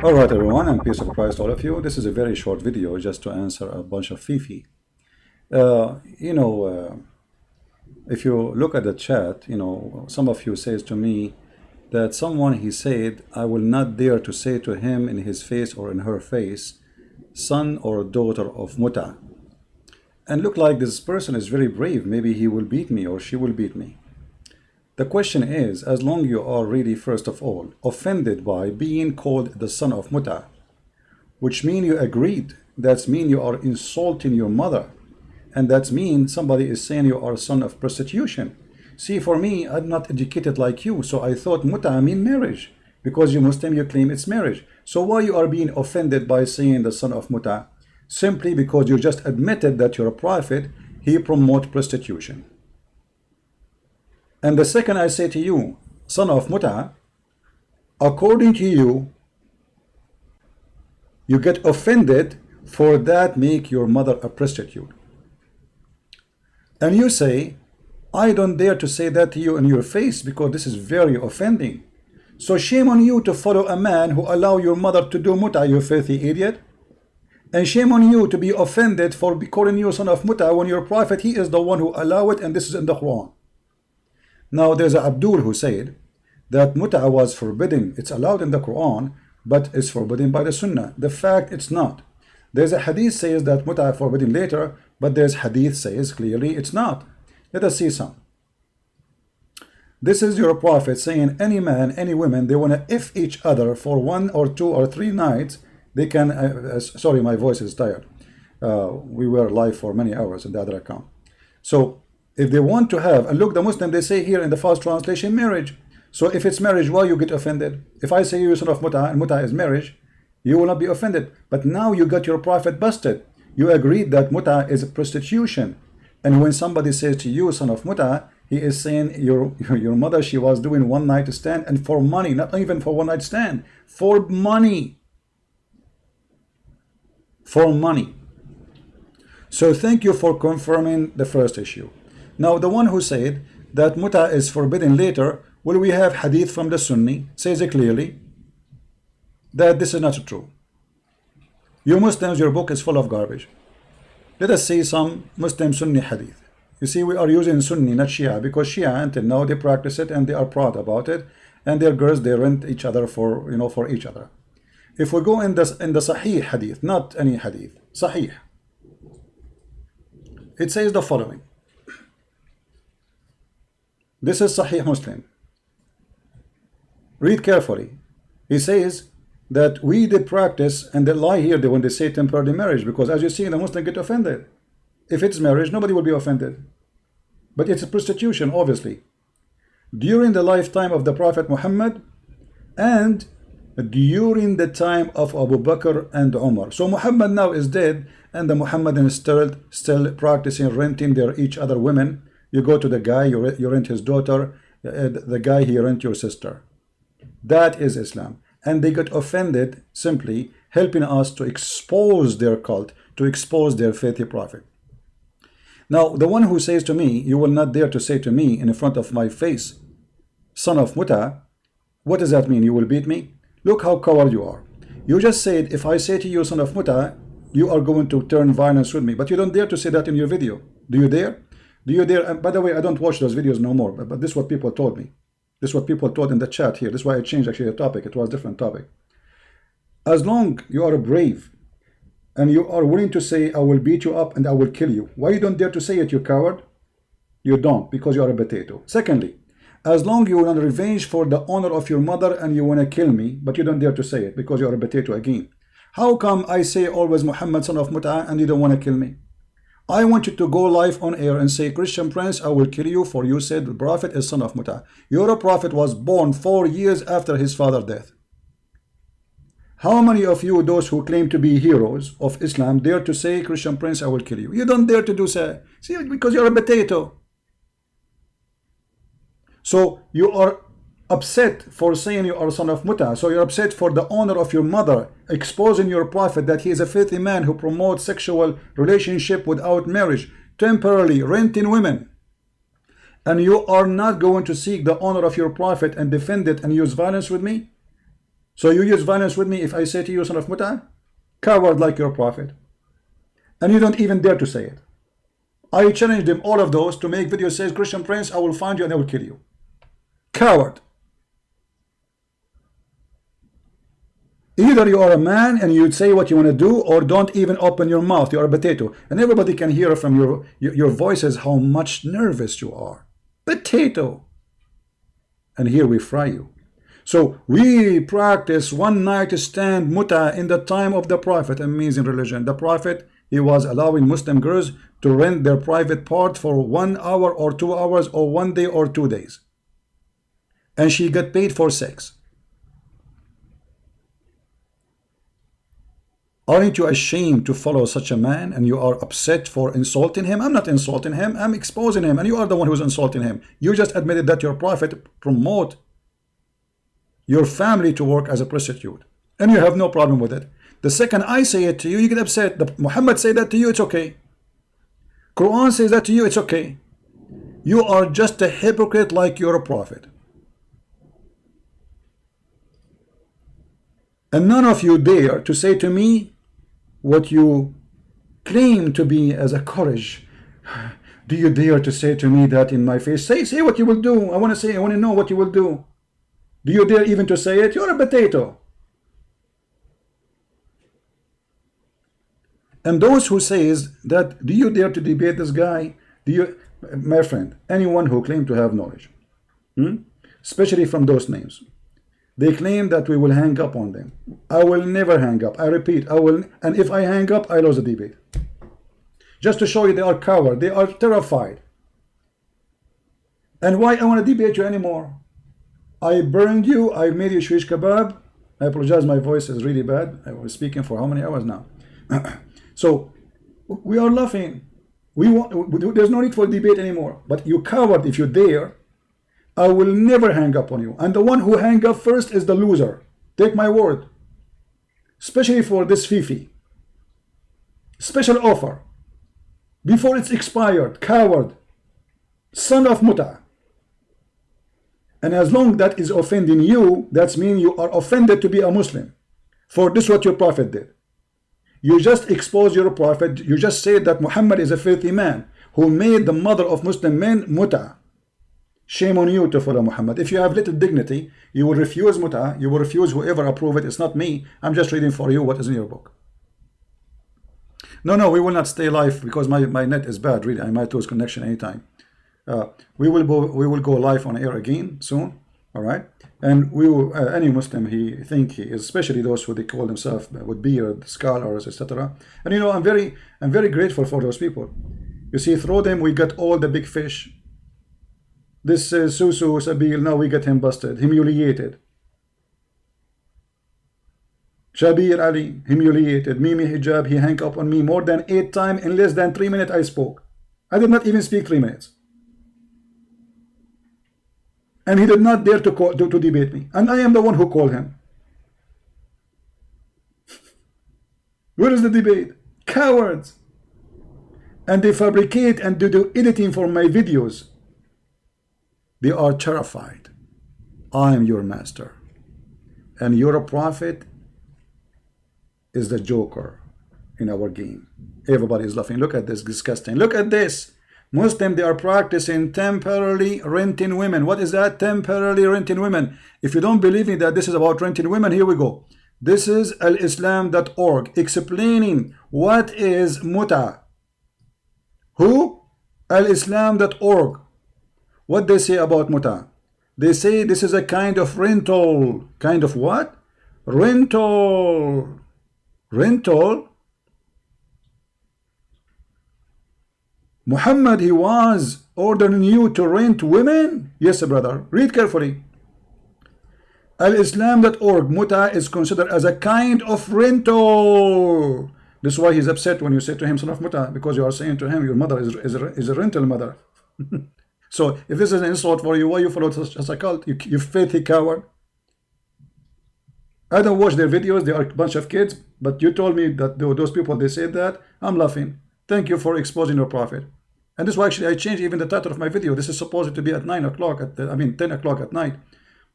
Alright everyone, and peace of Christ all of you. This is a very short video just to answer a bunch of fifi. If you look at the chat, some of you says to me that someone he said, I will not dare to say to him in his face or in her face, son or daughter of Muta. And look like this person is very brave. Maybe he will beat me or she will beat me. The question is, as long you are really, first of all, offended by being called the son of Muta, which mean you agreed, that's mean you are insulting your mother, and that's mean somebody is saying you are son of prostitution. See, for me, I'm not educated like you, so I thought Muta mean marriage, because you Muslim, you claim it's marriage. So why you are being offended by saying the son of Muta? Simply because you just admitted that you're a prophet, he promote prostitution. And the second I say to you, son of Muta, according to you, you get offended for that make your mother a prostitute. And you say, I don't dare to say that to you in your face because this is very offending. So shame on you to follow a man who allow your mother to do Muta, you filthy idiot. And shame on you to be offended for calling you son of Muta when your prophet, he is the one who allow it, and this is in the Quran. Now there's a Abdul who said that Muta was forbidden. It's allowed in the Quran, but it's forbidden by the Sunnah. The fact it's not. There's a hadith says that Muta is forbidden later, but there's hadith says clearly it's not. Let us see some. This is your prophet saying any man, any woman, they want to if each other for 1 or 2 or 3 nights, they can, sorry, my voice is tired. We were live for many hours in the other account. So if they want to have, and look, the Muslim, they say here in the fast translation, marriage. So if it's marriage, why you get offended? If I say you son of Muta and Muta is marriage, you will not be offended. But now you got your prophet busted. You agreed that Muta is a prostitution. And when somebody says to you, son of Muta, he is saying your mother, she was doing one night stand, and for money, not even for one night stand, for money. For money. So thank you for confirming the first issue. Now the one who said that Muta is forbidden later, well, we have hadith from the Sunni says it clearly that this is not true. You Muslims, your book is full of garbage. Let us see some Muslim Sunni hadith. You see, we are using Sunni, not Shia, because Shia until now they practice it and they are proud about it, and their girls, they rent each other for for each other. If we go in the Sahih hadith, not any hadith, Sahih, it says the following. This is Sahih Muslim. Read carefully. He says that we did practice, and they lie here when they say temporary marriage, because as you see, the Muslim get offended. If it's marriage, nobody will be offended. But it's a prostitution, obviously. During the lifetime of the Prophet Muhammad and during the time of Abu Bakr and Umar. So Muhammad now is dead, and the Muhammadans still practicing renting their each other women. You go to the guy, you rent his daughter, the guy, he rent your sister. That is Islam. And they got offended simply helping us to expose their cult, to expose their faithy prophet. Now, the one who says to me, you will not dare to say to me in front of my face, son of Muta, what does that mean? You will beat me? Look how coward you are. You just said, if I say to you, son of Muta, you are going to turn violence with me. But you don't dare to say that in your video. Do you dare? Do you dare? And by the way, I don't watch those videos no more, but this is what people told me. This is what people told in the chat here. This is why I changed actually the topic. It was a different topic. As long you are brave and you are willing to say, I will beat you up and I will kill you. Why you don't dare to say it, you coward? You don't, because you are a potato. Secondly, as long you want revenge for the honor of your mother and you want to kill me, but you don't dare to say it because you are a potato again. How come I say always Muhammad son of Muta and you don't want to kill me? I want you to go live on air and say, Christian Prince, I will kill you, for you said the prophet is son of Muta. Your prophet was born 4 years after his father's death. How many of you, those who claim to be heroes of Islam, dare to say, Christian Prince, I will kill you? You don't dare to do so. See, because you're a potato. So you are upset for saying you are son of Muta. So you're upset for the honor of your mother, exposing your prophet that he is a filthy man who promotes sexual relationship without marriage, temporarily renting women. And you are not going to seek the honor of your prophet and defend it and use violence with me? So you use violence with me if I say to you, son of Muta, coward like your prophet. And you don't even dare to say it. I challenge them, all of those, to make videos says, Christian Prince, I will find you and I will kill you. Coward. Either you are a man and you say what you want to do, or don't even open your mouth. You are a potato. And everybody can hear from your voices how much nervous you are. Potato. And here we fry you. So we practice one night stand muta in the time of the Prophet. Amazing religion. The Prophet, he was allowing Muslim girls to rent their private part for 1 hour or 2 hours or 1 day or 2 days. And she got paid for sex. Aren't you ashamed to follow such a man, and you are upset for insulting him? I'm not insulting him, I'm exposing him, and you are the one who's insulting him. You just admitted that your prophet promote your family to work as a prostitute, and you have no problem with it. The second I say it to you, you get upset. Muhammad say that to you, it's okay. Quran says that to you, it's okay. You are just a hypocrite like you're a prophet. And none of you dare to say to me what you claim to be as a courage. Do you dare to say to me that in my face? Say what you will do. I want to know what you will do. Do you dare even to say it? You're a potato. And those who says that, do you dare to debate this guy? My friend, anyone who claims to have knowledge, especially from those names, they claim that we will hang up on them. I will never hang up. I repeat, I will. And if I hang up, I lose the debate. Just to show you they are cowards. They are terrified. And why I want to debate you anymore? I burned you. I made you shish kebab. I apologize. My voice is really bad. I was speaking for how many hours now? So we are laughing. There's no need for debate anymore. But you coward, if you dare, I will never hang up on you. And the one who hang up first is the loser. Take my word. Especially for this Fifi. Special offer. Before it's expired. Coward. Son of Muta. And as long that is offending you, that means you are offended to be a Muslim. For this what your prophet did. You just expose your prophet. You just say that Muhammad is a filthy man who made the mother of Muslim men Muta. Shame on you to follow Muhammad. If you have little dignity, you will refuse Muta. You will refuse whoever approve it. It's not me. I'm just reading for you what is in your book. No, we will not stay live because my net is bad. Really, I might lose connection anytime. We will go live on air again soon. All right, and we will. Any Muslim he is, especially those who they call themselves with beard, scholars, etc. And I'm very grateful for those people. You see, through them we got all the big fish. This Susu Sabil, now we get him busted, humiliated. Shabir Ali, humiliated. Mimi Hijab, he hung up on me more than 8 times in less than 3 minutes I spoke. I did not even speak 3 minutes. And he did not dare to debate me. And I am the one who called him. Where is the debate? Cowards. And they fabricate and do editing for my videos. They are terrified. I am your master. And your prophet is the joker in our game. Everybody is laughing. Look at this, disgusting. Look at this. Muslim, they are practicing temporarily renting women. What is that? Temporarily renting women. If you don't believe me that this is about renting women, here we go. This is alislam.org explaining what is muta. Who? alislam.org. What they say about muta? They say this is a kind of rental. Kind of what? Rental. Rental. Muhammad, he was ordering you to rent women? Yes, brother. Read carefully. Alislam.org. Muta is considered as a kind of rental. This is why he's upset when you say to him, son of Muta, because you are saying to him, your mother is a rental mother. So if this is an insult for you, why you follow such a cult? You filthy coward. I don't watch their videos. They are a bunch of kids. But you told me that those people, they said that. I'm laughing. Thank you for exposing your prophet. And this is why actually I changed even the title of my video. This is supposed to be at 9 o'clock, 10 o'clock at night.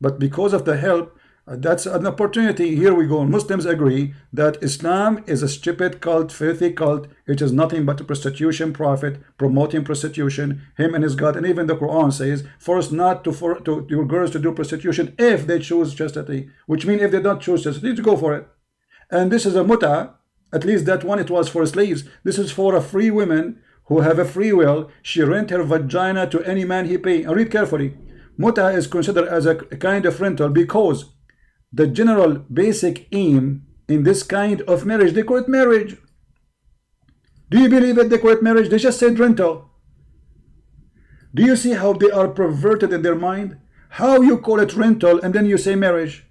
But because of the help, That's an opportunity. Here we go. Muslims agree that Islam is a stupid cult, filthy cult. It is nothing but a prostitution prophet promoting prostitution, him and his God. And even the Quran says, force not to your girls to do prostitution if they choose chastity, which means if they don't choose chastity, to go for it. And this is a muta, at least that one, it was for slaves. This is for a free woman who have a free will. She rent her vagina to any man he pay. And read carefully. Muta is considered as a kind of rental because the general basic aim in this kind of marriage, they call it marriage. Do you believe it? They call it marriage. They just said rental. Do you see how they are perverted in their mind? How you call it rental and then you say marriage?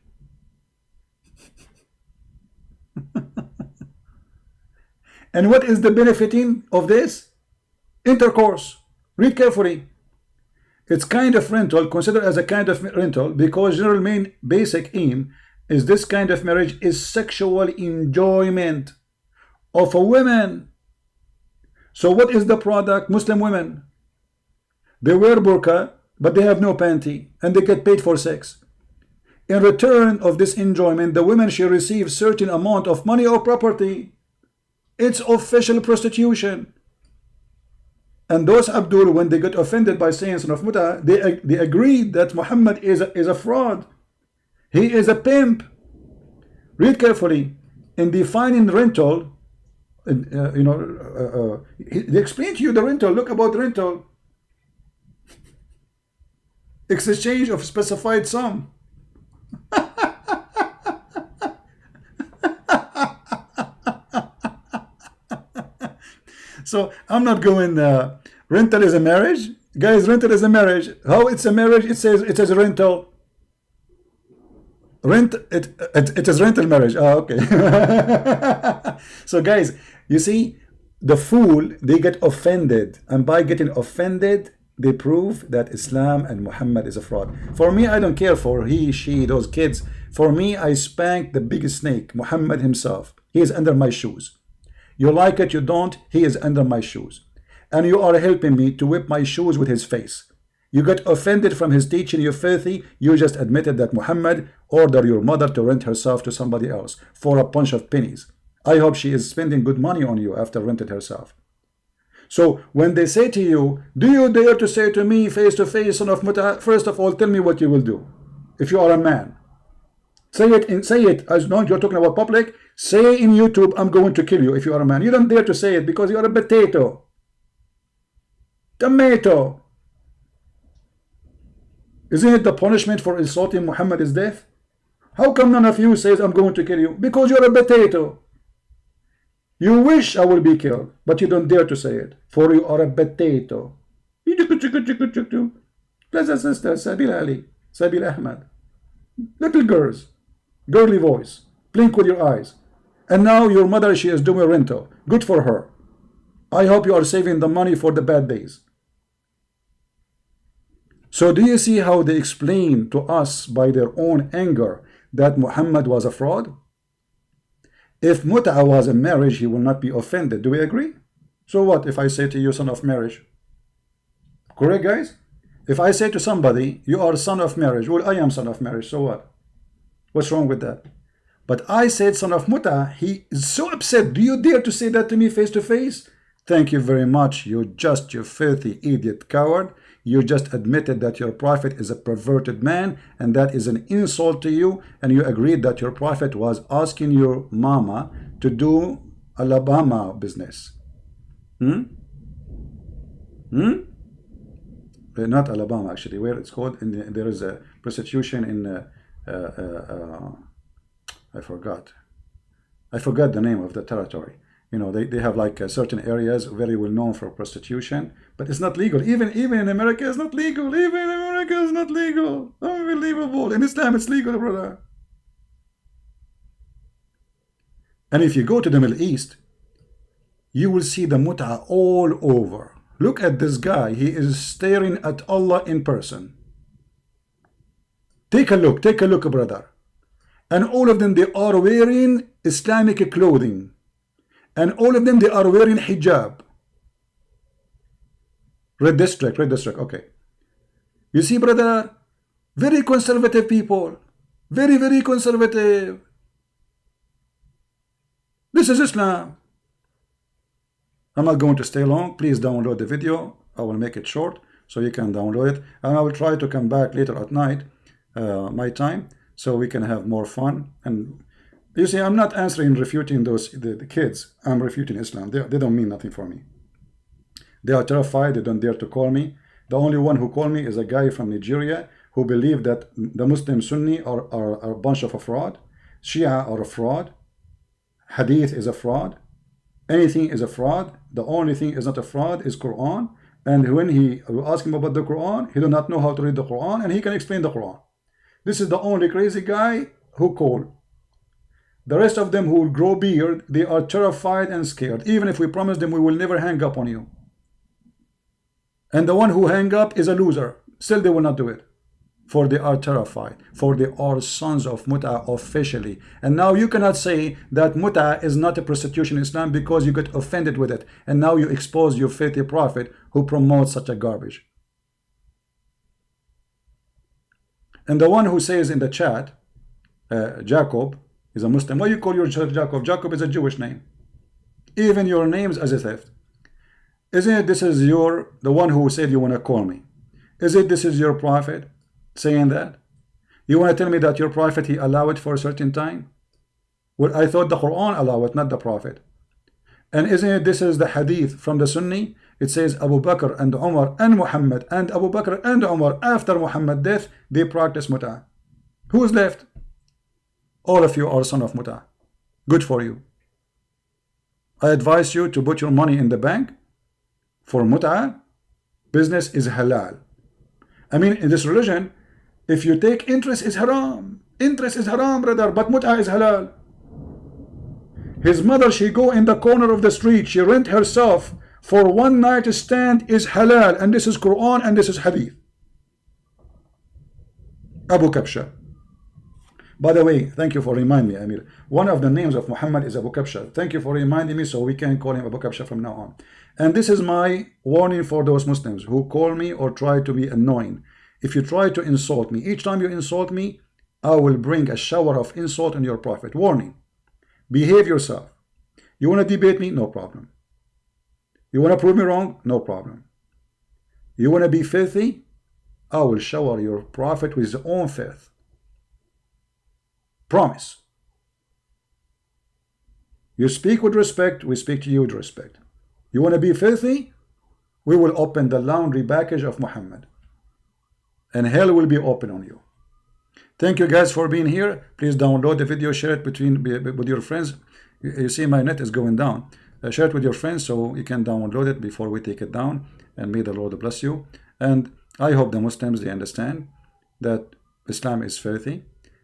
And what is the benefiting of this? Intercourse. Read carefully. It's kind of rental, considered as a kind of rental, because general main basic aim is this kind of marriage is sexual enjoyment of a woman. So what is the product? Muslim women. They wear burqa, but they have no panty, and they get paid for sex. In return of this enjoyment, the woman, she receives certain amount of money or property. It's official prostitution. And those Abdul, when they get offended by saying son of Muta, they agreed that Muhammad is a fraud. He is a pimp. Read carefully. In defining rental, they explain to you the rental. Look about rental. Exchange of specified sum. So I'm not going. Rental is a marriage, guys. Rental is a marriage. How it's a marriage? It says it is a rental. It is rental marriage. Oh, okay. So guys, you see, the fool, they get offended, and by getting offended, they prove that Islam and Muhammad is a fraud. For me, I don't care for he, she, those kids. For me, I spank the biggest snake, Muhammad himself. He is under my shoes. You like it, you don't, he is under my shoes. And you are helping me to whip my shoes with his face. You get offended from his teaching, you filthy. You just admitted that Muhammad ordered your mother to rent herself to somebody else for a bunch of pennies. I hope she is spending good money on you after rented herself. So when they say to you, do you dare to say to me face to face, son of Muta, first of all, tell me what you will do if you are a man. Say it as long as you're talking about public. Say in YouTube, I'm going to kill you if you are a man. You don't dare to say it because you are a potato. Tomato. Isn't it the punishment for insulting Muhammad is death? How come none of you says I'm going to kill you? Because you're a potato. You wish I will be killed, but you don't dare to say it, for you are a potato. Plaza sister, Sabila Ali, Sabila Ahmad. Little girls, girly voice, blink with your eyes. And now your mother, she is doing rental. Good for her. I hope you are saving the money for the bad days. So do you see how they explain to us by their own anger that Muhammad was a fraud? If Muta was a marriage, he will not be offended. Do we agree? So what if I say to you, son of marriage? Correct, guys? If I say to somebody, you are son of marriage, well, I am son of marriage, so what? What's wrong with that? But I said son of Muta, he is so upset. Do you dare to say that to me face to face? Thank you very much. You filthy idiot coward. You just admitted that your prophet is a perverted man, and that is an insult to you, and you agreed that your prophet was asking your mama to do Alabama business. Not Alabama, actually, where it's called, there is a prostitution in I forgot the name of the territory. You know, they have like certain areas very well known for prostitution, but it's not legal. Even in America, it's not legal. Even in America, it's not legal. Unbelievable. In Islam, it's legal, brother. And if you go to the Middle East, you will see the muta all over. Look at this guy. He is staring at Allah in person. Take a look, brother. And all of them, they are wearing Islamic clothing. And all of them, they are wearing hijab. Red district, okay. You see, brother, very conservative people. Very, very conservative. This is Islam. I'm not going to stay long. Please download the video. I will make it short so you can download it. And I will try to come back later at night, my time, so we can have more fun. And you see, I'm not answering, refuting the kids. I'm refuting Islam. They don't mean nothing for me. They are terrified. They don't dare to call me. The only one who called me is a guy from Nigeria who believed that the Muslim Sunni are a bunch of a fraud. Shia are a fraud. Hadith is a fraud. Anything is a fraud. The only thing is not a fraud is Quran. And when we ask him about the Quran, he do not know how to read the Quran, and he can explain the Quran. This is the only crazy guy who called. The rest of them who will grow beard, they are terrified and scared. Even if we promise them we will never hang up on you. And the one who hang up is a loser. Still they will not do it. For they are terrified. For they are sons of Muta officially. And now you cannot say that Muta is not a prostitution in Islam because you get offended with it. And now you expose your filthy prophet who promotes such a garbage. And the one who says in the chat, Jacob is a Muslim. Why you call yourself Jacob? Jacob is a Jewish name. Even your name is as a theft. Isn't it this is the one who said you want to call me? Is it this is your prophet saying that? You want to tell me that your prophet, he allowed it for a certain time? Well, I thought the Quran allowed it, not the prophet. And isn't it this is the hadith from the Sunni? It says Abu Bakr and Umar and Muhammad, and Abu Bakr and Umar after Muhammad's death, they practice Muta. Who's left? All of you are son of Muta. Good for you. I advise you to put your money in the bank for Muta. Business is halal. I mean, in this religion, if you take interest is haram. Interest is haram, brother, but Muta is halal. His mother, she go in the corner of the street, she rent herself for one night stand is halal, and this is Quran and this is Hadith. Abu Kabsha. By the way, thank you for reminding me, Amir. One of the names of Muhammad is Abu Kabsha. Thank you for reminding me, so we can call him Abu Kabsha from now on. And this is my warning for those Muslims who call me or try to be annoying. If you try to insult me, each time you insult me, I will bring a shower of insult on your prophet. Warning. Behave yourself. You want to debate me? No problem. You want to prove me wrong? No problem. You want to be filthy? I will shower your prophet with his own filth. Promise. You speak with respect, we speak to you with respect. You want to be filthy? We will open the laundry package of Muhammad. And hell will be open on you. Thank you guys for being here. Please download the video, share it with your friends. You see my net is going down. Share it with your friends so you can download it before we take it down. And may the Lord bless you. And I hope the Muslims, they understand that Islam is filthy.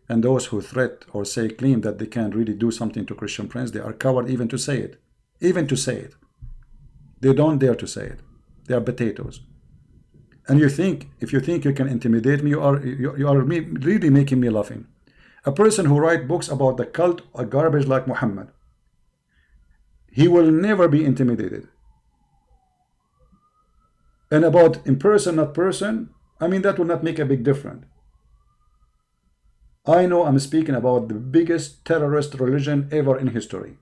And those who threat or say claim that they can really do something to Christian friends, they are coward even to say it. Even to say it. They don't dare to say it. They are potatoes. And you think, if you think you can intimidate me, you are really making me laughing. A person who writes books about the cult or garbage like Muhammad, he will never be intimidated. And about in person, not person, I mean, that will not make a big difference. I know I'm speaking about the biggest terrorist religion ever in history.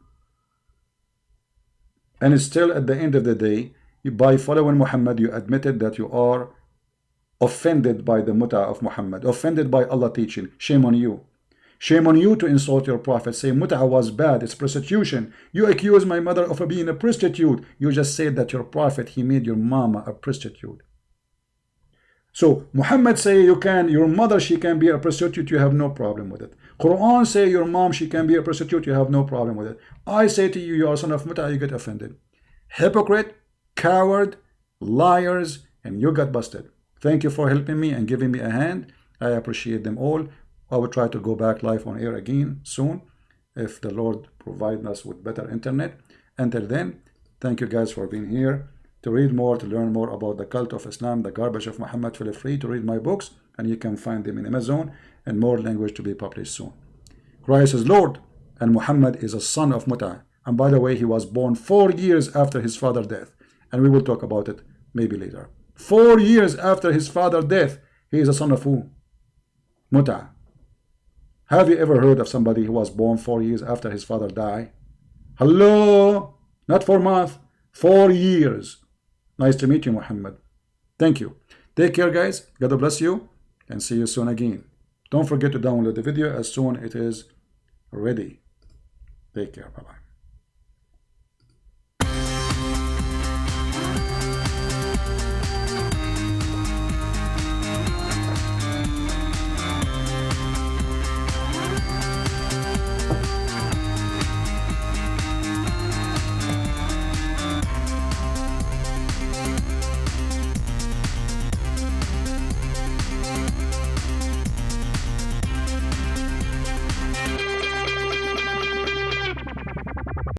And still, at the end of the day, by following Muhammad, you admitted that you are offended by the Muta of Muhammad, offended by Allah teaching. Shame on you. Shame on you to insult your prophet. Say Muta was bad, it's prostitution. You accuse my mother of being a prostitute. You just said that your prophet, he made your mama a prostitute. So Muhammad say you can, your mother, she can be a prostitute, you have no problem with it. Quran say your mom, she can be a prostitute, you have no problem with it. I say to you, you are son of Muta, you get offended. Hypocrite, coward, liars, and you got busted. Thank you for helping me and giving me a hand. I appreciate them all. I will try to go back live on air again soon if the Lord provides us with better internet. Until then, thank you guys for being here. To read more, to learn more about the cult of Islam, the garbage of Muhammad, feel free to read my books, and you can find them in Amazon, and more language to be published soon. Christ is Lord, and Muhammad is a son of Muta. And by the way, he was born 4 years after his father's death, and we will talk about it maybe later. 4 years after his father's death, he is a son of who? Muta. Have you ever heard of somebody who was born 4 years after his father died? Hello? Not 4 months, 4 years. Nice to meet you, Muhammad. Thank you. Take care, guys. God bless you, and see you soon again. Don't forget to download the video as soon as it is ready. Take care. Bye-bye.